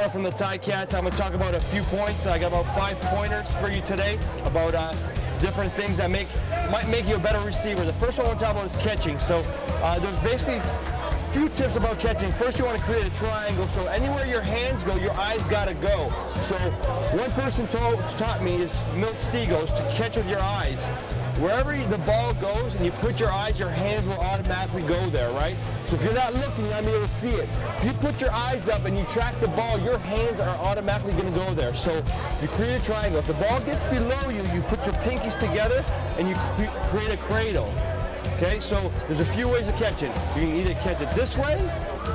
Stala from the Tiger-Cat. I'm going to talk about a few points. I got about 5 pointers for you today about different things that might make you a better receiver. The first one we're talking about is catching. So there's basically a few tips about catching. First, you want to create a triangle. So anywhere your hands go, your eyes got to go. So one person taught me is Milt Stegos to catch with your eyes. Wherever the ball goes and you put your eyes, your hands will automatically go there, right? So if you're not looking, you're not able to see it. If you put your eyes up and you track the ball, your hands are automatically going to go there. So you create a triangle. If the ball gets below you, you put your pinkies together and you create a cradle. Okay, so there's a few ways of catching. You can either catch it this way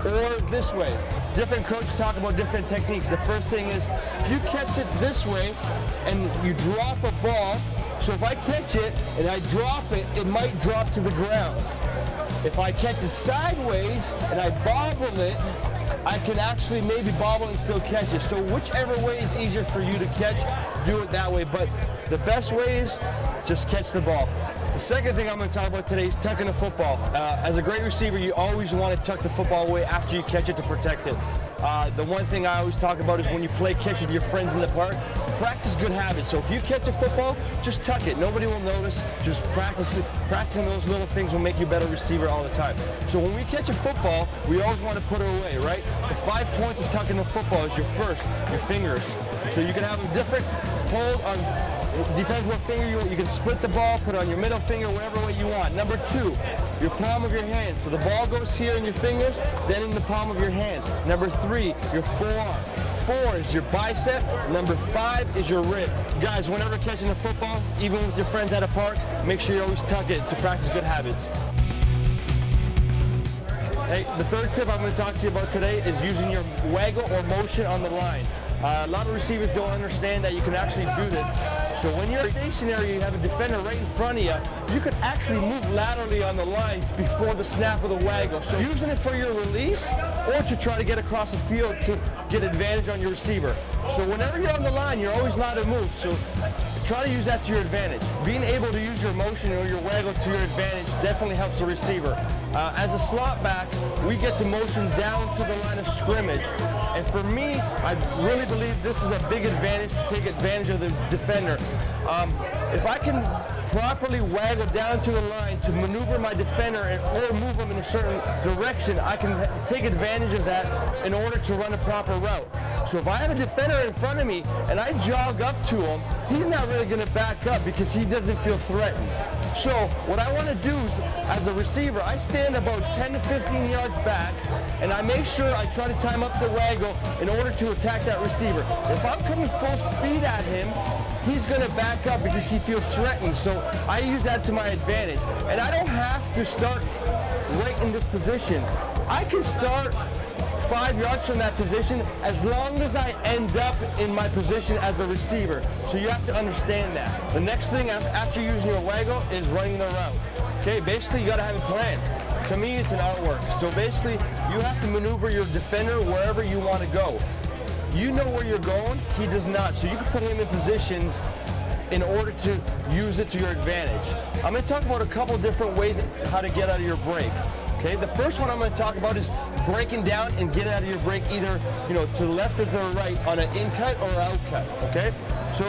or this way. Different coaches talk about different techniques. The first thing is, if you catch it this way and you drop a ball, so if I catch it and I drop it, it might drop to the ground. If I catch it sideways and I bobble it, I can actually maybe bobble and still catch it. So whichever way is easier for you to catch, do it that way. But the best way is just catch the ball. The second thing I'm going to talk about today is tucking the football. As a great receiver, you always want to tuck the football away after you catch it to protect it. The one thing I always talk about is when you play catch with your friends in the park, practice good habits. So if you catch a football, just tuck it. Nobody will notice. Just practicing those little things will make you a better receiver all the time. So when we catch a football, we always want to put it away, right? The 5 points of tucking the football is your fingers. So you can have a different hold on. It depends what finger you want. You can split the ball, put it on your middle finger, whatever way you want. Number 2, your palm of your hand. So the ball goes here in your fingers, then in the palm of your hand. Number 3, your forearm. 4 is your bicep. Number 5 is your rib. Guys, whenever catching a football, even with your friends at a park, make sure you always tuck it to practice good habits. Hey, the third tip I'm going to talk to you about today is using your waggle or motion on the line. A lot of receivers don't understand that you can actually do this. So when you're stationary, you have a defender right in front of you, you can actually move laterally on the line before the snap of the waggle. So using it for your release or to try to get across the field to get advantage on your receiver. So whenever you're on the line, you're always allowed to move. So try to use that to your advantage. Being able to use your motion or your waggle to your advantage definitely helps the receiver. As a slot back, we get to motion down to the line of scrimmage. And for me, I really believe this is a big advantage to take advantage of the defender. If I can properly waggle down to the line to maneuver my defender or move him in a certain direction, I can take advantage of that in order to run a proper route. So if I have a defender in front of me and I jog up to him, he's not really going to back up because he doesn't feel threatened. So what I want to do is, as a receiver, I stand about 10 to 15 yards back and I make sure I try to time up the waggle in order to attack that receiver. If I'm coming full speed at him, he's going to back up because he feels threatened. So I use that to my advantage. And I don't have to start right in this position. I can start 5 yards from that position as long as I end up in my position as a receiver. So you have to understand that. The next thing after using your waggle is running the route. Okay, basically you got to have a plan. To me, it's an artwork. So basically you have to maneuver your defender wherever you want to go. You know where you're going, he does not. So you can put him in positions in order to use it to your advantage. I'm going to talk about a couple different ways how to get out of your break. Okay, the first one I'm going to talk about is breaking down and getting out of your break either, to the left or to the right on an in-cut or out cut, okay? So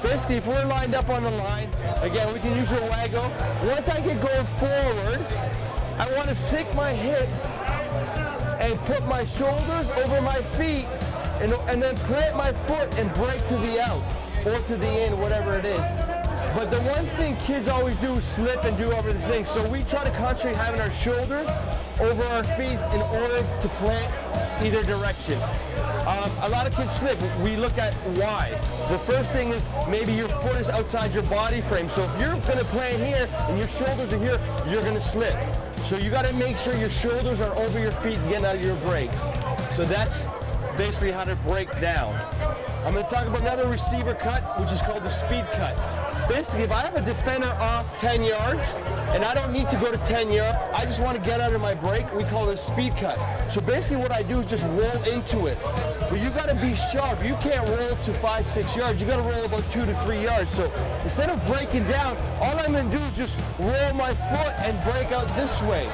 basically if we're lined up on the line, again, we can use your waggle. Once I get going forward, I want to sink my hips and put my shoulders over my feet and then plant my foot and break to the out or to the in, whatever it is. But the one thing kids always do is slip and do other things. So we try to concentrate having our shoulders over our feet in order to plant either direction. A lot of kids slip. We look at why. The first thing is maybe your foot is outside your body frame. So if you're going to plant here and your shoulders are here, you're going to slip. So you got to make sure your shoulders are over your feet getting out of your breaks. So that's basically how to break down. I'm going to talk about another receiver cut, which is called the speed cut. Basically, if I have a defender off 10 yards and I don't need to go to 10 yards, I just want to get out of my break, we call it a speed cut. So basically what I do is just roll into it. But you got to be sharp. You can't roll to 5-6 yards. You got to roll about 2 to 3 yards. So instead of breaking down, all I'm going to do is just roll my foot and break out this way.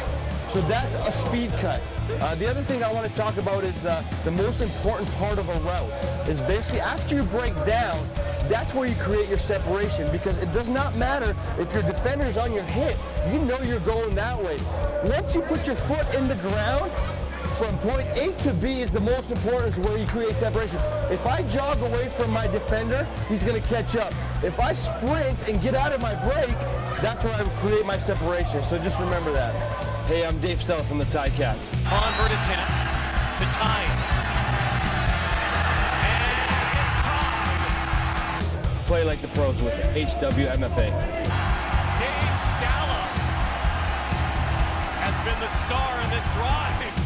So that's a speed cut. The other thing I want to talk about is the most important part of a route is basically after you break down, that's where you create your separation, because it does not matter if your defender's on your hip. You know you're going that way. Once you put your foot in the ground, from point A to B is the most important, is where you create separation. If I jog away from my defender, he's going to catch up. If I sprint and get out of my break, that's where I create my separation. So just remember that. Hey, I'm Dave Stala from the Tiger-Cats. Convert attempt to tie it. And it's tied. Play like the pros with it. HWMFA. Dave Stala has been the star in this drive.